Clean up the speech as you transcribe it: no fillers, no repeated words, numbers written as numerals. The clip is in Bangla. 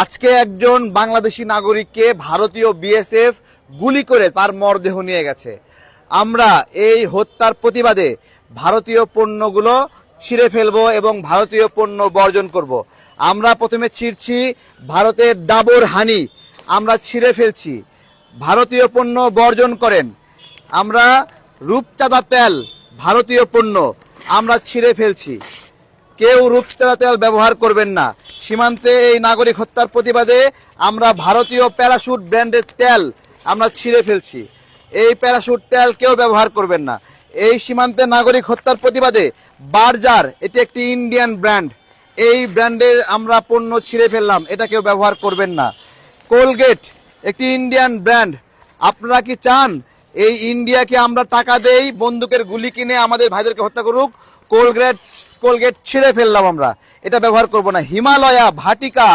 আজকে একজন বাংলাদেশি নাগরিককে ভারতীয় বিএসএফ গুলি করে তার মরদেহ নিয়ে গেছে। আমরা এই হত্যার প্রতিবাদে ভারতীয় পণ্যগুলো ছিঁড়ে ফেলবো এবং ভারতীয় পণ্য বর্জন করব। আমরা প্রথমে ছিঁড়ছি ভারতের ডাবর হানি, আমরা ছিঁড়ে ফেলছি। ভারতীয় পণ্য বর্জন করেন। আমরা রূপচাঁদা তেল, ভারতীয় পণ্য, আমরা ছিঁড়ে ফেলছি। কেউ রূপচাঁদা তেল ব্যবহার করবেন না। সীমান্তে এই নাগরিক হত্যার প্রতিবাদে আমরা ভারতীয় প্যারাশুট ব্র্যান্ডের তেল আমরা ছিঁড়ে ফেলছি। এই প্যারাশুট তেল কেউ ব্যবহার করবেন না। এই সীমান্তে নাগরিক হত্যার প্রতিবাদে বার্জার, এটি একটি ইন্ডিয়ান ব্র্যান্ড, এই ব্র্যান্ডের আমরা পণ্য ছিঁড়ে ফেললাম, এটা কেউ ব্যবহার করবেন না। কোলগেট একটি ইন্ডিয়ান ব্র্যান্ড, আপনারা কি চান এই ইন্ডিয়াকে আমরা টাকা দেই বন্দুকের গুলি কিনে আমাদের ভাইদেরকে হত্যা করুক? কোলগেট ছিঁড়ে ফেললাম আমরা, এটা ব্যবহার করব না। হিমালয়া, ভাটিকা,